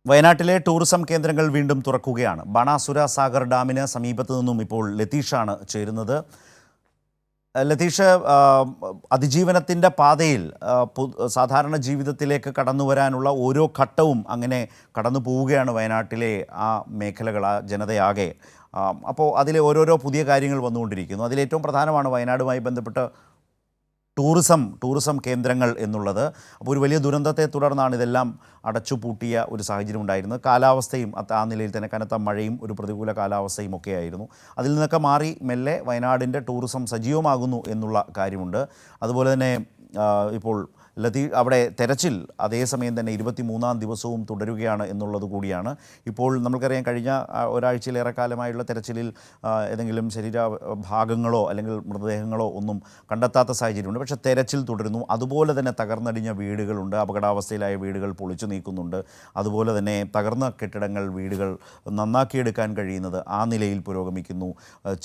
വയനാട്ടിലെ ടൂറിസം കേന്ദ്രങ്ങൾ വീണ്ടും തുറക്കുകയാണ്. ബാണാസുര സാഗർ ഡാമിന് സമീപത്തു നിന്നും ഇപ്പോൾ ലതീഷാണ് ചേരുന്നത്. ലതീഷ്, അതിജീവനത്തിൻ്റെ പാതയിൽ സാധാരണ ജീവിതത്തിലേക്ക് കടന്നു വരാനുള്ള ഓരോ ഘട്ടവും അങ്ങനെ കടന്നു പോവുകയാണ് വയനാട്ടിലെ ആ മേഖലകൾ, ആ ജനതയാകെ. അപ്പോൾ അതിലെ ഓരോരോ പുതിയ കാര്യങ്ങൾ വന്നുകൊണ്ടിരിക്കുന്നു. അതിലേറ്റവും പ്രധാനമാണ് വയനാടുമായി ബന്ധപ്പെട്ട് ടൂറിസം കേന്ദ്രങ്ങൾ എന്നുള്ളത്. അപ്പോൾ ഒരു വലിയ ദുരന്തത്തെ തുടർന്നാണ് ഇതെല്ലാം അടച്ചുപൂട്ടിയ ഒരു സാഹചര്യം ഉണ്ടായിരുന്നത്. കാലാവസ്ഥയും ആ നിലയിൽ തന്നെ കനത്ത മഴയും ഒരു പ്രതികൂല കാലാവസ്ഥയും ഒക്കെ ആയിരുന്നു. അതിൽ നിന്നൊക്കെ മാറി മെല്ലെ വയനാടിൻ്റെ ടൂറിസം സജീവമാകുന്നു എന്നുള്ള കാര്യമുണ്ട്. അതുപോലെ തന്നെ ഇപ്പോൾ അവിടെ തെരച്ചിൽ അതേസമയം തന്നെ 23-ാം ദിവസവും തുടരുകയാണ് എന്നുള്ളത് കൂടിയാണ്. ഇപ്പോൾ നമുക്കറിയാം, കഴിഞ്ഞ ഒരാഴ്ചയിലേറെ കാലമായുള്ള തെരച്ചിലിൽ ഏതെങ്കിലും ശരീരഭാഗങ്ങളോ അല്ലെങ്കിൽ മൃതദേഹങ്ങളോ ഒന്നും കണ്ടെത്താത്ത സാഹചര്യമുണ്ട്. പക്ഷേ തെരച്ചിൽ തുടരുന്നു. അതുപോലെ തന്നെ തകർന്നടിഞ്ഞ വീടുകളുണ്ട്, അപകടാവസ്ഥയിലായ വീടുകൾ പൊളിച്ചു നീക്കുന്നുണ്ട്. അതുപോലെ തന്നെ തകർന്ന കെട്ടിടങ്ങൾ, വീടുകൾ നന്നാക്കിയെടുക്കാൻ കഴിയുന്നത് ആ നിലയിൽ പുരോഗമിക്കുന്നു.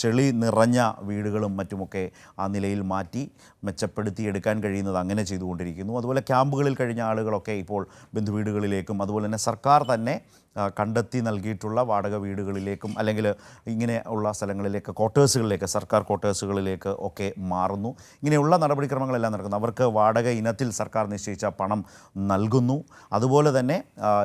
ചെളി നിറഞ്ഞ വീടുകളും മറ്റുമൊക്കെ ആ നിലയിൽ മാറ്റി മെച്ചപ്പെടുത്തിയെടുക്കാൻ കഴിയുന്നത് അങ്ങനെ ചെയ്തുകൊണ്ടിരിക്കുന്നു. അതുപോലെ ക്യാമ്പുകളിൽ കഴിഞ്ഞ ആളുകളൊക്കെ ഇപ്പോൾ ബന്ധുവീടുകളിലേക്കും അതുപോലെ തന്നെ സർക്കാർ തന്നെ കണ്ടെത്തി നൽകിയിട്ടുള്ള വാടക വീടുകളിലേക്കും അല്ലെങ്കിൽ ഇങ്ങനെ ഉള്ള സ്ഥലങ്ങളിലേക്ക്, ക്വാർട്ടേഴ്സുകളിലേക്ക്, സർക്കാർ ക്വാർട്ടേഴ്സുകളിലേക്ക് ഒക്കെ മാറുന്നു. ഇങ്ങനെയുള്ള നടപടിക്രമങ്ങളെല്ലാം നടക്കുന്നു. അവർക്ക് വാടക ഇനത്തിൽ സർക്കാർ നിശ്ചയിച്ച പണം നൽകുന്നു. അതുപോലെ തന്നെ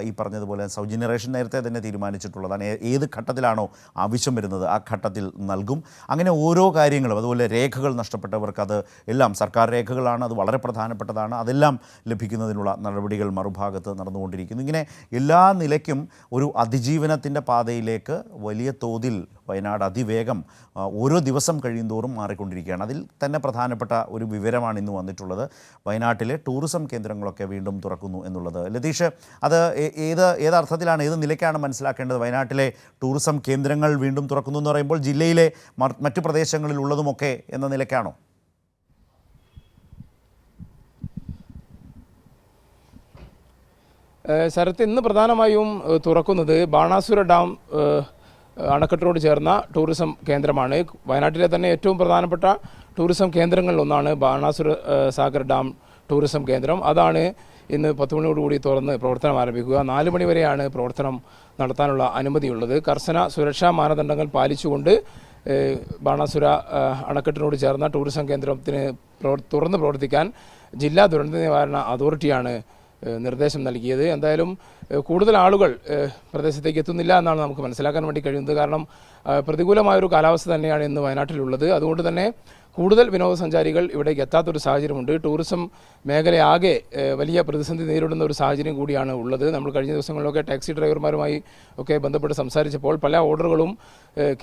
ഈ പറഞ്ഞതുപോലെ സൗജന്യ റേഷൻ നേരത്തെ തന്നെ തീരുമാനിച്ചിട്ടുള്ളതാണ്. ഏത് ഘട്ടത്തിലാണോ ആവശ്യം വരുന്നത് ആ ഘട്ടത്തിൽ നൽകും. അങ്ങനെ ഓരോ കാര്യങ്ങളും, അതുപോലെ രേഖകൾ നഷ്ടപ്പെട്ടവർക്ക് അത് എല്ലാം സർക്കാർ രേഖകളാണ്, അത് വളരെ പ്രധാനപ്പെട്ടതാണ്, അതെല്ലാം ലഭിക്കുന്നതിനുള്ള നടപടികൾ മറുഭാഗത്ത് നടന്നുകൊണ്ടിരിക്കുന്നു. ഇങ്ങനെ എല്ലാ നിലയ്ക്കും ഒരു അതിജീവനത്തിൻ്റെ പാതയിലേക്ക് വലിയ തോതിൽ വയനാട് അതിവേഗം ഓരോ ദിവസം കഴിയുന്തോറും മാറിക്കൊണ്ടിരിക്കുകയാണ്. അതിൽ തന്നെ പ്രധാനപ്പെട്ട ഒരു വിവരമാണ് ഇന്ന് വന്നിട്ടുള്ളത്. വയനാട്ടിലെ ടൂറിസം കേന്ദ്രങ്ങളൊക്കെ വീണ്ടും തുറക്കുന്നു എന്നുള്ളത്. ലതീഷ്, അത് ഏതർത്ഥത്തിലാണ്, ഏത് നിലയ്ക്കാണ് മനസ്സിലാക്കേണ്ടത്? വയനാട്ടിലെ ടൂറിസം കേന്ദ്രങ്ങൾ വീണ്ടും തുറക്കുന്നു എന്ന് പറയുമ്പോൾ ജില്ലയിലെ മറ്റു പ്രദേശങ്ങളിൽ ഉള്ളതുമൊക്കെ എന്ന നിലയ്ക്കാണോ? ശരത്ത്, ഇന്ന് പ്രധാനമായും തുറക്കുന്നത് ബാണാസുര ഡാം അണക്കെട്ടിനോട് ചേർന്ന ടൂറിസം കേന്ദ്രമാണ്. വയനാട്ടിലെ തന്നെ ഏറ്റവും പ്രധാനപ്പെട്ട ടൂറിസം കേന്ദ്രങ്ങളിലൊന്നാണ് ബാണാസുര സാഗർ ഡാം ടൂറിസം കേന്ദ്രം. അതാണ് ഇന്ന് 10 മണിയോടുകൂടി തുറന്ന് പ്രവർത്തനം ആരംഭിക്കുക. 4 മണി വരെയാണ് പ്രവർത്തനം നടത്താനുള്ള അനുമതിയുള്ളത്. കർശന സുരക്ഷാ മാനദണ്ഡങ്ങൾ പാലിച്ചുകൊണ്ട് ബാണാസുര അണക്കെട്ടിനോട് ചേർന്ന ടൂറിസം കേന്ദ്രത്തിന് തുറന്ന് പ്രവർത്തിക്കാൻ ജില്ലാ ദുരന്ത നിവാരണ അതോറിറ്റിയാണ് നിർദ്ദേശം നൽകിയത്. എന്തായാലും കൂടുതൽ ആളുകൾ പ്രദേശത്തേക്ക് എത്തുന്നില്ല എന്നാണ് നമുക്ക് മനസ്സിലാക്കാൻ വേണ്ടി കഴിയുന്നത്. കാരണം പ്രതികൂലമായൊരു കാലാവസ്ഥ തന്നെയാണ് ഇന്ന് വയനാട്ടിലുള്ളത്. അതുകൊണ്ട് തന്നെ കൂടുതൽ വിനോദസഞ്ചാരികൾ ഇവിടേക്ക് എത്താത്തൊരു സാഹചര്യമുണ്ട്. ടൂറിസം മേഖലയാകെ വലിയ പ്രതിസന്ധി നേരിടുന്ന ഒരു സാഹചര്യം കൂടിയാണ് ഉള്ളത്. നമ്മൾ കഴിഞ്ഞ ദിവസങ്ങളിലൊക്കെ ടാക്സി ഡ്രൈവർമാരുമായി ഒക്കെ ബന്ധപ്പെട്ട് സംസാരിച്ചപ്പോൾ പല ഓർഡറുകളും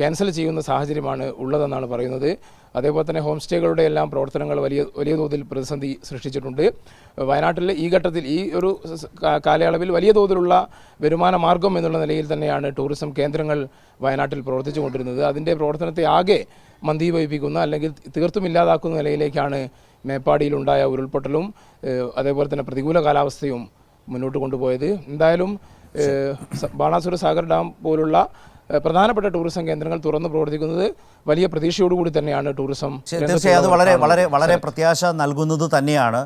ക്യാൻസൽ ചെയ്യുന്ന സാഹചര്യമാണ് ഉള്ളതെന്നാണ് പറയുന്നത്. അതേപോലെ തന്നെ ഹോം സ്റ്റേകളുടെ എല്ലാം പ്രവർത്തനങ്ങൾ വലിയ തോതിൽ പ്രതിസന്ധി സൃഷ്ടിച്ചിട്ടുണ്ട്. വയനാട്ടിൽ ഈ ഘട്ടത്തിൽ, ഈ ഒരു കാലയളവിൽ വലിയ തോതിലുള്ള വരുമാന മാർഗം എന്നുള്ള നിലയിൽ തന്നെയാണ് ടൂറിസം കേന്ദ്രങ്ങൾ വയനാട്ടിൽ പ്രവർത്തിച്ചു കൊണ്ടിരുന്നത്. അതിൻ്റെ പ്രവർത്തനത്തെ ആകെ മന്ദീഭവിപ്പിക്കുന്ന അല്ലെങ്കിൽ തീർത്തും ഇല്ലാതാക്കുന്ന നിലയിലേക്കാണ് മേപ്പാടിയിലുണ്ടായ ഉരുൾപൊട്ടലും അതേപോലെ തന്നെ പ്രതികൂല കാലാവസ്ഥയും മുന്നോട്ട് കൊണ്ടുപോയത്. എന്തായാലും ബാണാസുര സാഗർ ഡാം പോലുള്ള പ്രധാനപ്പെട്ട ടൂറിസം കേന്ദ്രങ്ങൾ തുറന്നു പ്രവർത്തിക്കുന്നത് വലിയ പ്രതീക്ഷയോടുകൂടി തന്നെയാണ് ടൂറിസം. തീർച്ചയായും അത് വളരെ വളരെ വളരെ പ്രത്യാശ നൽകുന്നത് തന്നെയാണ്.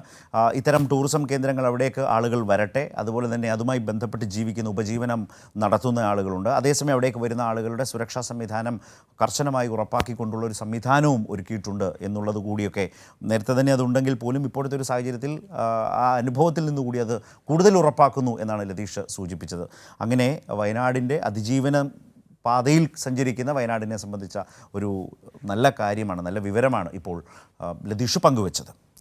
ഇത്തരം ടൂറിസം കേന്ദ്രങ്ങൾ അവിടേക്ക് ആളുകൾ വരട്ടെ. അതുപോലെ തന്നെ അതുമായി ബന്ധപ്പെട്ട് ജീവിക്കുന്ന, ഉപജീവനം നടത്തുന്ന ആളുകളുണ്ട്. അതേസമയം അവിടേക്ക് വരുന്ന ആളുകളുടെ സുരക്ഷാ സംവിധാനം കർശനമായി ഉറപ്പാക്കിക്കൊണ്ടുള്ള ഒരു സംവിധാനവും ഒരുക്കിയിട്ടുണ്ട് എന്നുള്ളത് കൂടിയൊക്കെ നേരത്തെ തന്നെ അതുണ്ടെങ്കിൽ പോലും ഇപ്പോഴത്തെ ഒരു സാഹചര്യത്തിൽ ആ അനുഭവത്തിൽ നിന്നുകൂടി അത് കൂടുതൽ ഉറപ്പാക്കുന്നു എന്നാണ് ലതീഷ് സൂചിപ്പിച്ചത്. അങ്ങനെ വയനാടിൻ്റെ അതിജീവനം പാതയിൽ സഞ്ചരിക്കുന്ന വയനാടിനെ സംബന്ധിച്ച ഒരു നല്ല കാര്യമാണ്, നല്ല വിവരമാണ് ഇപ്പോൾ ലതീഷ് പങ്കുവച്ചത്.